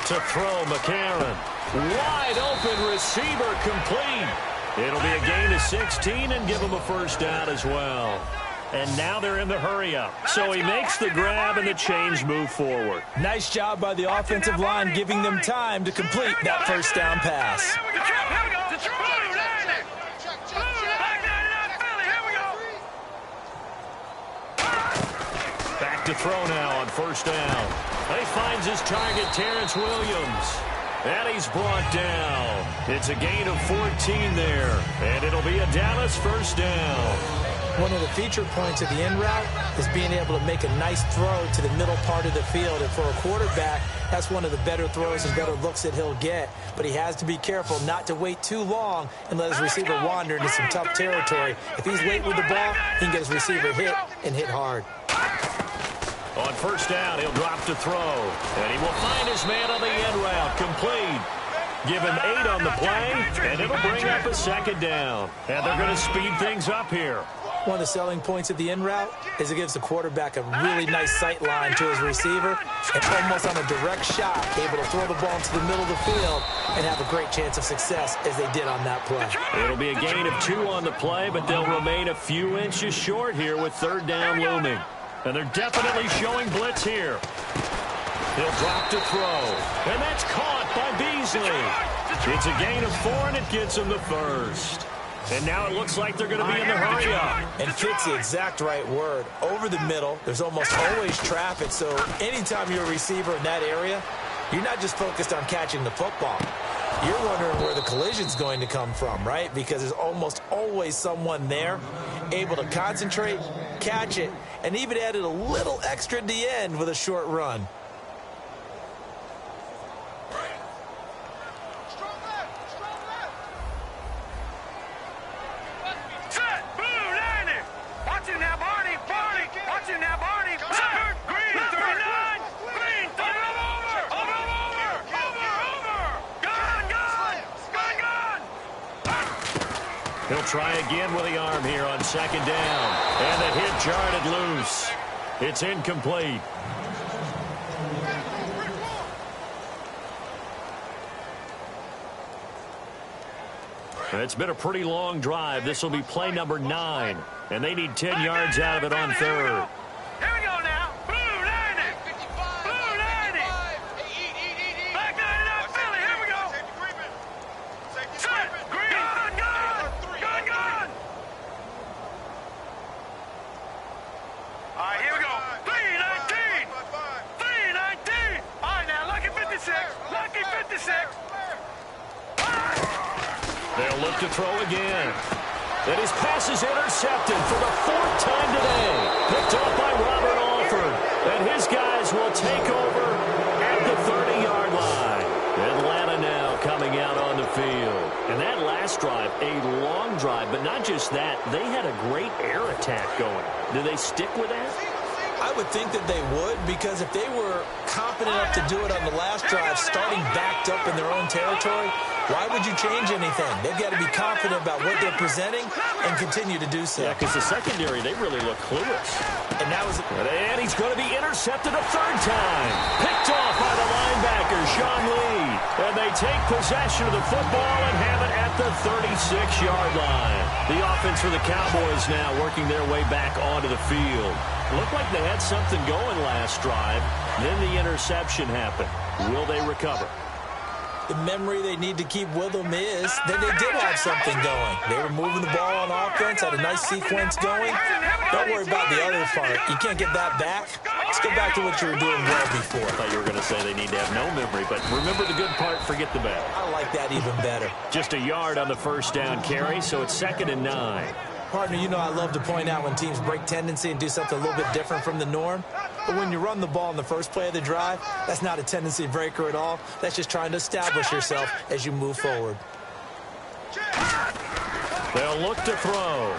To throw, McCarron. Wide open receiver, complete. It'll be a gain of 16 and give him a first down as well. And now they're in the hurry-up. So he makes the grab and the change move forward. Nice job by the offensive line giving them time to complete that first down pass. Here we go. Back to throw now on first down. He finds his target, Terrence Williams. And he's brought down. It's a gain of 14 there. And it'll be a Dallas first down. One of the feature points of the in route is being able to make a nice throw to the middle part of the field. And for a quarterback, that's one of the better throws and better looks that he'll get. But he has to be careful not to wait too long and let his receiver wander into some tough territory. If he's late with the ball, he can get his receiver hit and hit hard. On first down, he'll drop to throw. And he will find his man on the end route. Complete. Give him 8 on the play, and it'll bring up a second down. And they're going to speed things up here. One of the selling points of the in route is it gives the quarterback a really nice sight line to his receiver and almost on a direct shot, able to throw the ball into the middle of the field and have a great chance of success as they did on that play. It'll be a gain of 2 on the play, but they'll remain a few inches short here with third down looming. And they're definitely showing blitz here. He'll drop to throw. And that's caught by Beasley. It's a gain of 4, and it gets him the first. And now it looks like they're going to be in the hurry-up. And fit's the exact right word. Over the middle, there's almost always traffic. So anytime you're a receiver in that area, you're not just focused on catching the football. You're wondering where the collision's going to come from, right? Because there's almost always someone there able to concentrate, catch it, and even added a little extra at the end with a short run. He'll try again with the arm here on second down. And the hit jarred it loose. It's incomplete. It's been a pretty long drive. This will be play number 9. And they need 10 yards out of it on third. Here we go now. Blue 90. Blue 90. Black 99 Philly. Here we go. Set. Green. Gun. All right, here we go. 319. 319. All right, now, lucky 56. Lucky 56. They'll look to throw again. And his pass is intercepted for the 4th time today. Picked off by Robert Alford. And his guys will take over at the 30-yard line. Atlanta now coming out on the field. And that last drive, a long drive, but not just that. They had a great air attack going. Do they stick with that? I would think that they would, because if they were confident enough to do it on the last drive, starting backed up in their own territory, why would you change anything? They've got to be confident about what they're presenting and continue to do so. Yeah, because the secondary, they really look clueless. And that was... And he's going to be intercepted a 3rd time. Picked off by the linebacker, Sean Lee. And they take possession of the football and have it at the 36-yard line. The offense for the Cowboys now working their way back onto the field. Looked like they had something going last drive. Then the interception happened. Will they recover? The memory they need to keep with them is that they did have something going. They were moving the ball on offense, had a nice sequence going. Don't worry about the other part. You can't get that back. Let's go back to what you were doing well before. I thought you were going to say they need to have no memory, but remember the good part, forget the bad. I like that even better. Just a yard on the first down carry, so it's 2nd and 9. Partner, you know I love to point out when teams break tendency and do something a little bit different from the norm. But when you run the ball in the first play of the drive, that's not a tendency breaker at all. That's just trying to establish yourself as you move forward. They'll look to throw.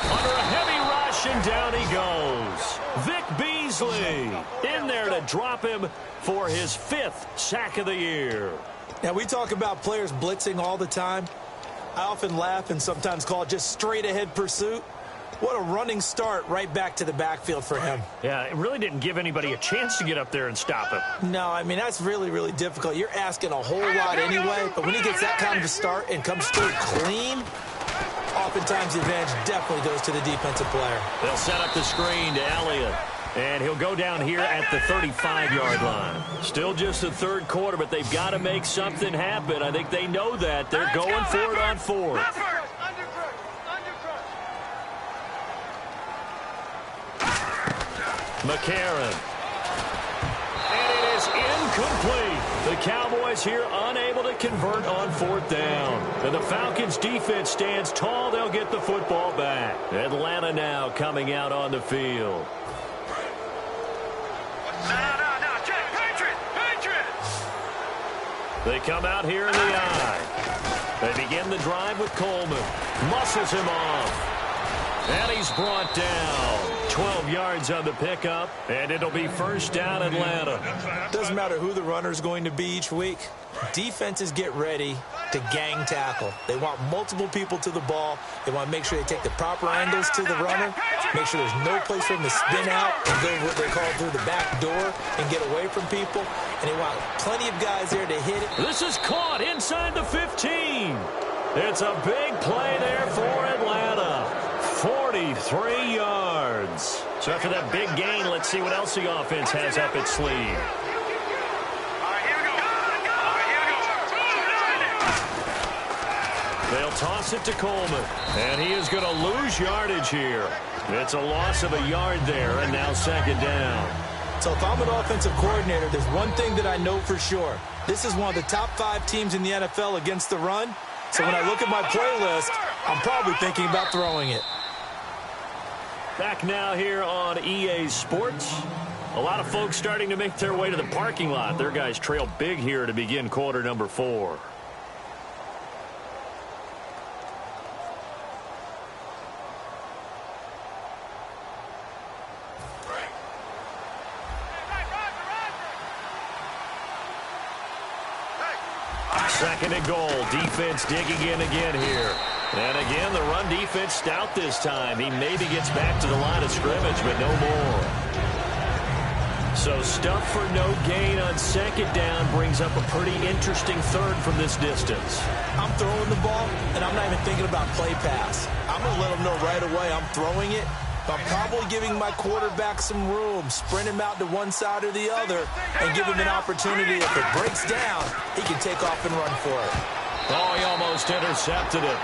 Under a heavy rush, and down he goes. Vic Beasley in there to drop him for his 5th sack of the year. Now, we talk about players blitzing all the time. I often laugh and sometimes call it just straight-ahead pursuit. What a running start right back to the backfield for him. Yeah, it really didn't give anybody a chance to get up there and stop him. No, I mean, that's really, really difficult. You're asking a whole lot anyway, but when he gets that kind of a start and comes straight clean, oftentimes the advantage definitely goes to the defensive player. They'll set up the screen to Elliott. And he'll go down here at the 35-yard line. Still just the third quarter, but they've got to make something happen. I think they know that. They're going for it on 4th. McCarron. And it is incomplete. The Cowboys here unable to convert on 4th down. And the Falcons defense stands tall. They'll get the football back. Atlanta now coming out on the field. They come out here in the eye. They begin the drive with Coleman. Muscles him off. And he's brought down. 12 yards on the pickup. And it'll be first down Atlanta. Doesn't matter who the runner is going to be each week. Defenses get ready to gang tackle. They want multiple people to the ball. They want to make sure they take the proper angles to the runner, make sure there's no place for him to spin out and go what they call through the back door and get away from people. And they want plenty of guys there to hit it. This is caught inside the 15. It's a big play there for Atlanta. 43 yards. So after that big gain, let's see what else the offense has up its sleeve. They'll toss it to Coleman, and he is going to lose yardage here. It's a loss of a yard there, and now 2nd down. So if I'm an offensive coordinator, there's one thing that I know for sure. This is one of the top 5 teams in the NFL against the run. So when I look at my playlist, I'm probably thinking about throwing it. Back now here on EA Sports. A lot of folks starting to make their way to the parking lot. Their guys trail big here to begin quarter number 4. Second and goal. Defense digging in again here. And again, the run defense stout this time. He maybe gets back to the line of scrimmage, but no more. So stuff for no gain on 2nd down brings up a pretty interesting 3rd from this distance. I'm throwing the ball, and I'm not even thinking about play pass. I'm going to let them know right away I'm throwing it. I'm probably giving my quarterback some room, sprint him out to one side or the other, and give him an opportunity. If it breaks down, he can take off and run for it. Oh, he almost intercepted it.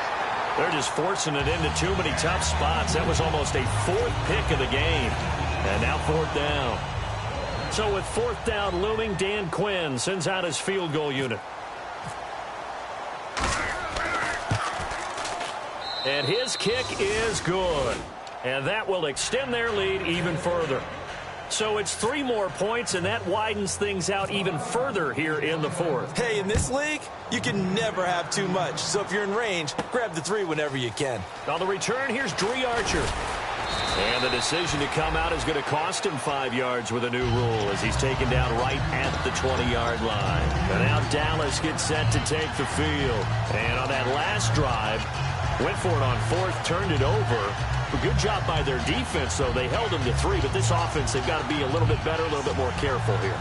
They're just forcing it into too many tough spots. That was almost a 4th pick of the game. And now 4th down. So with 4th down looming, Dan Quinn sends out his field goal unit. And his kick is good. And that will extend their lead even further. So it's 3 more points, and that widens things out even further here in the 4th. Hey, in this league, you can never have too much. So if you're in range, grab the 3 whenever you can. On the return, here's Dree Archer. And the decision to come out is going to cost him 5 yards with a new rule as he's taken down right at the 20-yard line. And now Dallas gets set to take the field. And on that last drive, went for it on 4th, turned it over. A good job by their defense, though. They held them to 3, but this offense, they've got to be a little bit better, a little bit more careful here.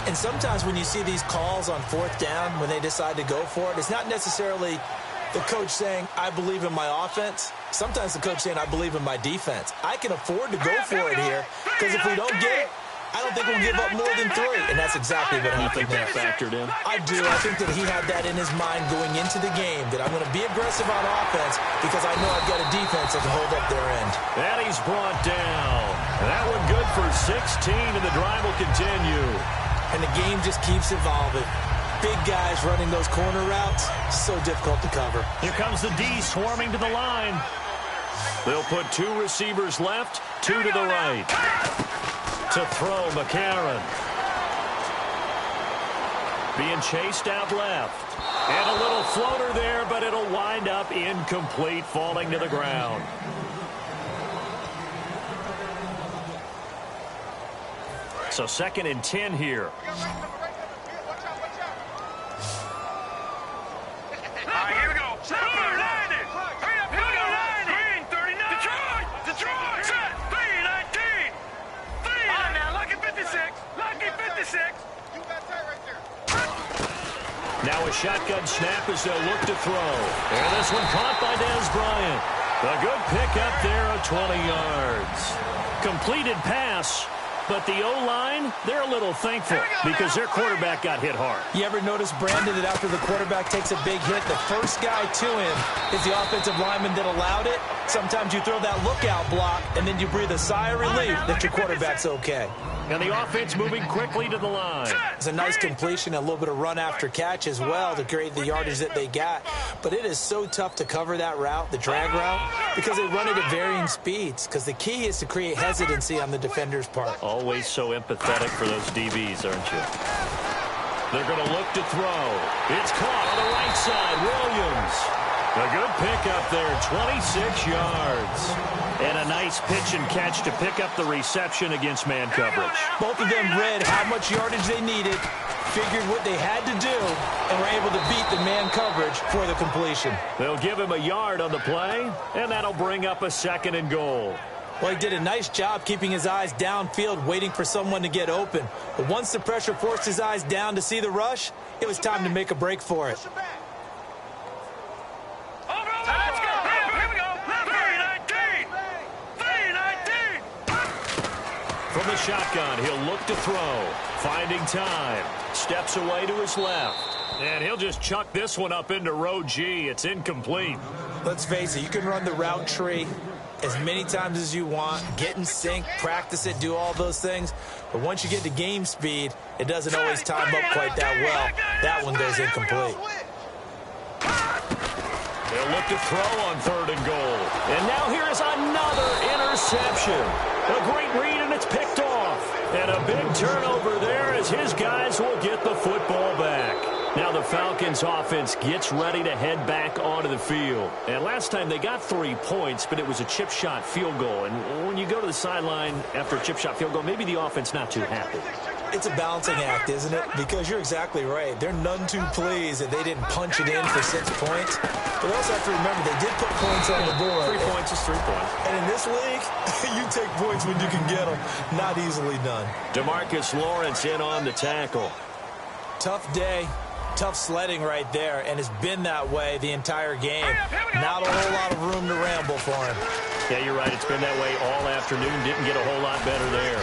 And sometimes when you see these calls on 4th down, when they decide to go for it, it's not necessarily the coach saying, I believe in my offense. Sometimes the coach saying, I believe in my defense. I can afford to go for it here, because if we don't get it, I don't think we'll give up more than 3. And that's exactly what happened. You think that factored in? I do. I think that he had that in his mind going into the game, that I'm going to be aggressive on offense because I know I've got a defense that can hold up their end. And he's brought down. That one good for 16, and the drive will continue. And the game just keeps evolving. Big guys running those corner routes, so difficult to cover. Here comes the D swarming to the line. They'll put 2 receivers left, 2 to the right. To throw, McCarron. Being chased out left. And a little floater there, but it'll wind up incomplete, falling to the ground. So 2nd and 10 here. All right, here we go. Landed. Hurry up, here we go. Landed. Green 39. Detroit. Set. 319. 3. On now, lucky 56. Lucky 56. You got tight right there. Now a shotgun snap as they'll look to throw. And this one caught by Dez Bryant. A good pickup there of 20 yards. Completed pass. But the O-line, they're a little thankful because their quarterback got hit hard. You ever notice, Brandon, that after the quarterback takes a big hit, the first guy to him is the offensive lineman that allowed it? Sometimes you throw that lookout block, and then you breathe a sigh of relief that your quarterback's okay. And the offense moving quickly to the line. It's a nice completion, a little bit of run after catch as well to create the yardage that they got. But it is so tough to cover that route, the drag route, because they run it at varying speeds. Because the key is to create hesitancy on the defender's part. Always so empathetic for those DBs, aren't you? They're going to look to throw. It's caught on the right side. Williams. A good pickup there, 26 yards. And a nice pitch and catch to pick up the reception against man coverage. Both of them read how much yardage they needed, figured what they had to do, and were able to beat the man coverage for the completion. They'll give him a yard on the play, and that'll bring up a 2nd and goal. Well, he did a nice job keeping his eyes downfield, waiting for someone to get open. But once the pressure forced his eyes down to see the rush, it was time to make a break for it. Let's go. Here we go. 319. 319. From the shotgun, he'll look to throw. Finding time. Steps away to his left. And he'll just chuck this one up into row G. It's incomplete. Let's face it, you can run the route tree as many times as you want, get in sync, practice it, do all those things. But once you get to game speed, it doesn't always time up quite that well. That one goes incomplete. They'll look to throw on 3rd and goal. And now here is another interception. A great read, and it's picked off. And a big turnover there as his guys will get the football back. Now the Falcons offense gets ready to head back onto the field. And last time they got 3 points, but it was a chip shot field goal. And when you go to the sideline after a chip shot field goal, maybe the offense not too happy. It's a balancing act, isn't it? Because you're exactly right. They're none too pleased that they didn't punch it in for 6 points. But they also have to remember they did put points on the board. 3 points is 3 points. And in this league, you take points when you can get them. Not easily done. DeMarcus Lawrence in on the tackle. Tough day. Tough sledding right there, and it's been that way the entire game. Not a whole lot of room to ramble for him. Yeah, you're right. It's been that way all afternoon. Didn't get a whole lot better there.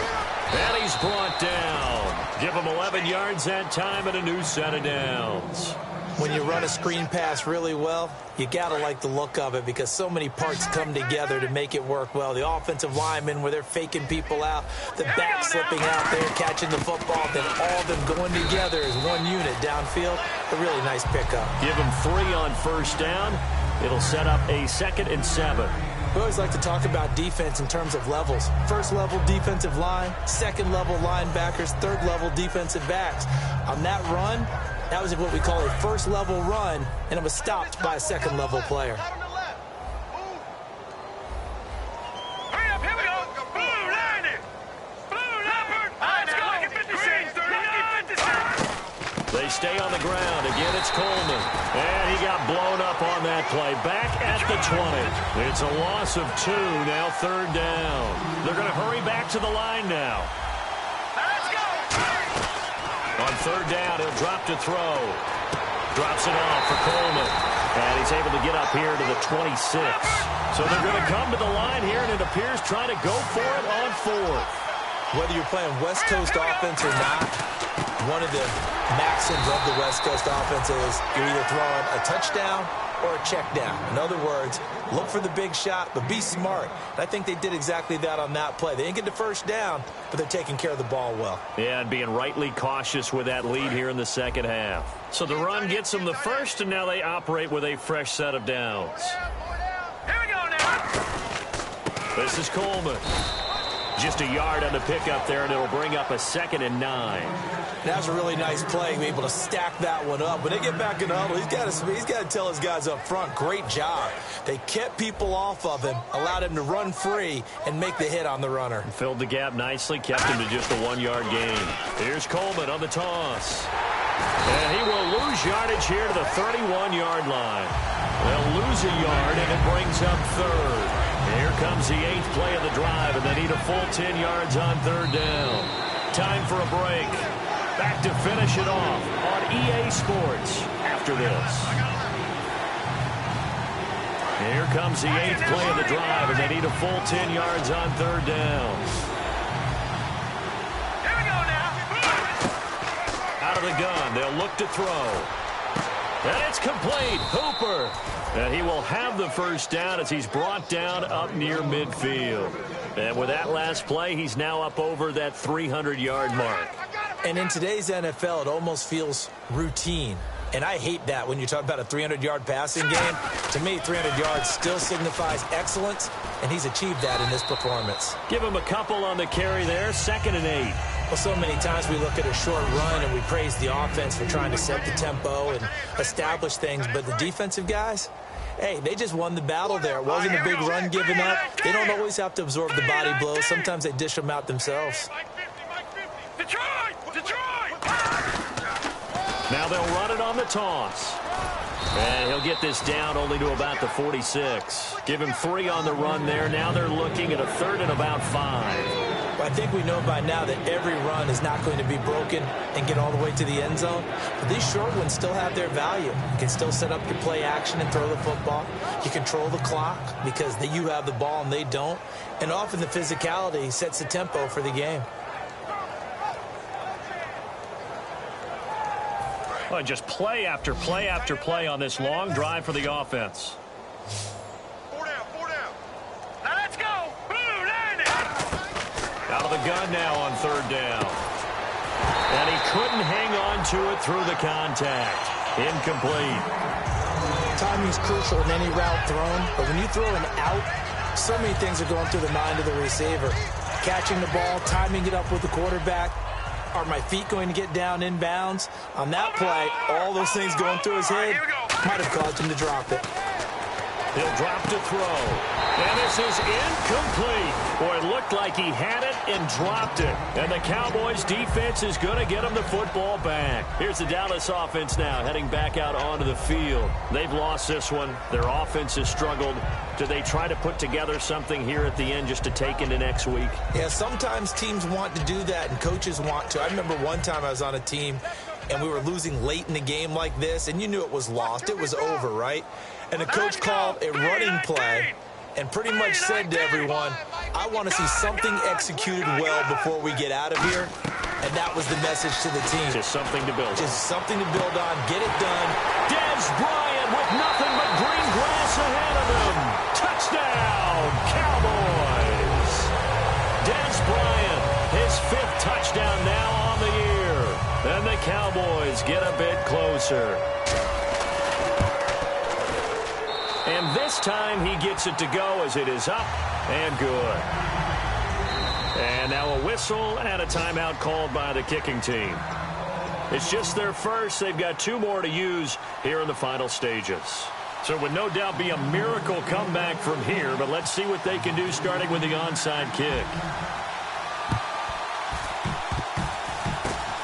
And he's brought down. Give him 11 yards that time and a new set of downs. When you run a screen pass really well, you got to like the look of it because so many parts come together to make it work well. The offensive linemen, where they're faking people out, the back slipping out there, catching the football, then all of them going together as one unit downfield. A really nice pickup. Give him 3 on 1st down. It'll set up a 2nd and 7. We always like to talk about defense in terms of levels. 1st level defensive line, 2nd level linebackers, 3rd level defensive backs. On that run, that was what we call a 1st level run, and it was stopped by a 2nd level player. Hurry up, here we go. Blue landed. Blue leopard. Let's go. Lucky 56. 39. They stay on the ground. Again, it's Coleman. And he got blown up on that play. Back at the 20. It's a loss of 2. Now 3rd down. They're going to hurry back to the line now. Let's go. On 3rd down, he'll drop to throw. Drops it off for Coleman. And he's able to get up here to the 26. So they're going to come to the line here, and it appears trying to go for it on 4th. Whether you're playing West Coast offense or not, one of the maxims of the West Coast offense is you're either throwing a touchdown or a check down. In other words, look for the big shot, but be smart. And I think they did exactly that on that play. They didn't get the 1st down, but they're taking care of the ball well. Yeah, and being rightly cautious with that lead here in the 2nd half. So the run gets them the 1st, and now they operate with a fresh set of downs. Here we go now. This is Coleman. Just a yard on the pickup there, and it'll bring up a 2nd and 9. That's a really nice play, be able to stack that one up. When they get back in the huddle, he's got to tell his guys up front, great job. They kept people off of him, allowed him to run free, and make the hit on the runner. Filled the gap nicely, kept him to just a 1-yard gain. Here's Coleman on the toss. And he will lose yardage here to the 31-yard line. They'll lose a yard, and it brings up 3rd. Here comes the 8th play of the drive, and they need a full 10 yards on 3rd down. Time for a break. Back to finish it off on EA Sports after this. Here comes the 8th play of the drive, and they need a full 10 yards on 3rd down. Here we go now. Out of the gun, they'll look to throw. And it's complete. Hooper. And he will have the first down as he's brought down up near midfield. And with that last play, he's now up over that 300-yard mark. And in today's NFL, it almost feels routine. And I hate that when you talk about a 300-yard passing game. To me, 300 yards still signifies excellence, and he's achieved that in this performance. Give him a couple on the carry there, 2nd and 8. Well, so many times we look at a short run and we praise the offense for trying to set the tempo and establish things. But the defensive guys, hey, they just won the battle there. It wasn't a big run given up. They don't always have to absorb the body blows. Sometimes they dish them out themselves. Now they'll run it on the toss. And he'll get this down only to about the 46. Give him 3 on the run there. Now they're looking at a 3rd and about 5. Well, I think we know by now that every run is not going to be broken and get all the way to the end zone. But these short ones still have their value. You can still set up your play action and throw the football. You control the clock because you have the ball and they don't. And often the physicality sets the tempo for the game. Well, just play after play after play on this long drive for the offense. 4 down, 4 down. Now let's go. Boom, land it. Out of the gun now on 3rd down. And he couldn't hang on to it through the contact. Incomplete. Timing is crucial in any route thrown, but when you throw an out, so many things are going through the mind of the receiver. Catching the ball, timing it up with the quarterback. Are my feet going to get down inbounds? On that play, all those things going through his head might have caused him to drop it. He'll drop to throw. And this is incomplete. Boy, it looked like he had it and dropped it. And the Cowboys defense is going to get him the football back. Here's the Dallas offense now heading back out onto the field. They've lost this one. Their offense has struggled. Do they try to put together something here at the end just to take into next week? Yeah, sometimes teams want to do that and coaches want to. I remember one time I was on a team and we were losing late in the game like this, and you knew it was lost. It was over, right? And the coach called a running play and pretty much said to everyone, I want to see something executed well before we get out of here. And that was the message to the team. Just something to build on. Just something to build on. Get it done. Dez Bryant with nothing but green grass ahead of him. Touchdown, Cowboys. Dez Bryant, his 5th touchdown now on the year. And the Cowboys get a bit closer. And this time he gets it to go as it is up and good. And now a whistle and a timeout called by the kicking team. It's just their first. They've got 2 more to use here in the final stages. So it would no doubt be a miracle comeback from here, but let's see what they can do starting with the onside kick.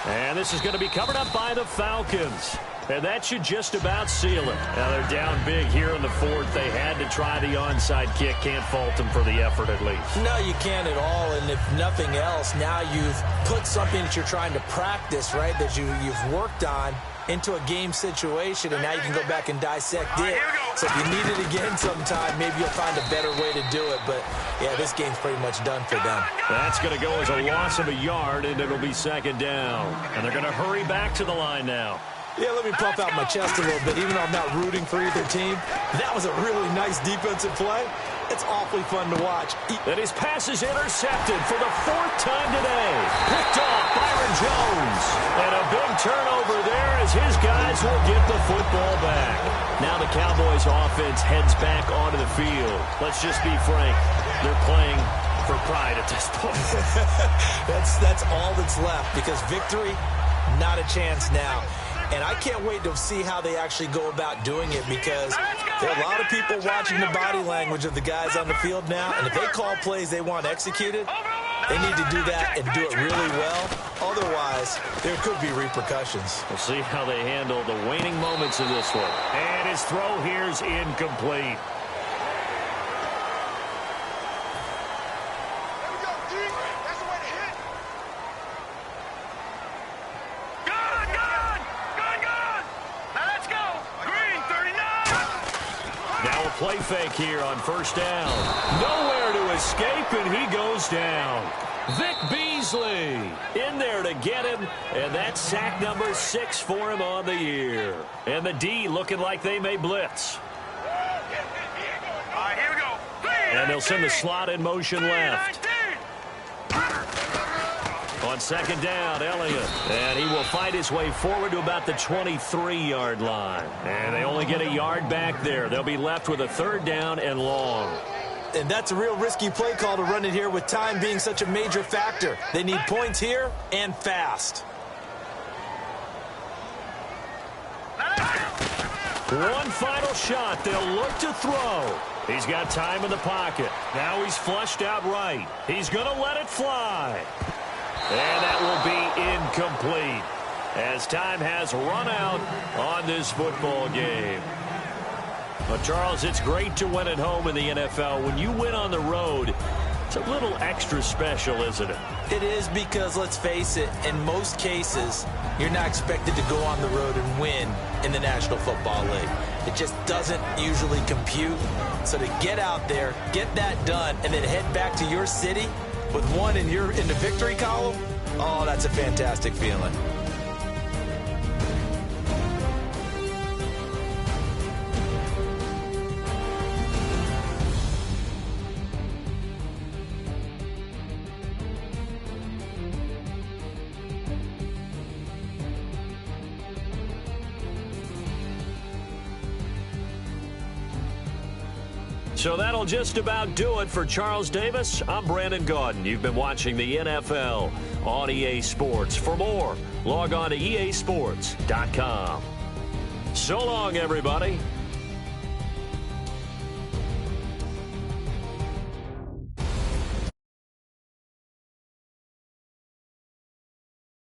And this is going to be covered up by the Falcons. And that should just about seal it. Now they're down big here in the 4th. They had to try the onside kick. Can't fault them for the effort at least. No, you can't at all. And if nothing else, now you've put something that you're trying to practice, right, that you've worked on into a game situation, and now you can go back and dissect it. So if you need it again sometime, maybe you'll find a better way to do it. But, yeah, this game's pretty much done for them. That's going to go as a loss of a yard, and it'll be 2nd down. And they're going to hurry back to the line now. Yeah, let me pump out my chest a little bit. Even though I'm not rooting for either team, that was a really nice defensive play. It's awfully fun to watch. And his pass is intercepted for the 4th time today. Picked off Byron Jones. And a big turnover there as his guys Bills will get the football back. Now the Cowboys offense heads back onto the field. Let's just be frank. They're playing for pride at this point. That's all that's left, because victory, not a chance now. And I can't wait to see how they actually go about doing it, because there are a lot of people watching the body language of the guys on the field now, and if they call plays they want executed, they need to do that and do it really well. Otherwise, there could be repercussions. We'll see how they handle the waning moments of this one. And his throw here's incomplete. Play fake here on first down. Nowhere to escape, and he goes down. Vic Beasley in there to get him, and that's sack number 6 for him on the year. And the D looking like they may blitz. All right, here we go. And they'll send the slot in motion left. On second down, Elliott. And he will fight his way forward to about the 23-yard line. And they only get a yard back there. They'll be left with a third down and long. And that's a real risky play call to run it here with time being such a major factor. They need points here and fast. One final shot. They'll look to throw. He's got time in the pocket. Now he's flushed out right. He's going to let it fly. And that will be incomplete as time has run out on this football game. But, Charles, it's great to win at home in the NFL. When you win on the road, it's a little extra special, isn't it? It is, because, let's face it, in most cases, you're not expected to go on the road and win in the National Football League. It just doesn't usually compute. So to get out there, get that done, and then head back to your city with one in the victory column, oh, that's a fantastic feeling. So that'll just about do it for Charles Davis. I'm Brandon Gaudin. You've been watching the NFL on EA Sports. For more, log on to easports.com. So long, everybody.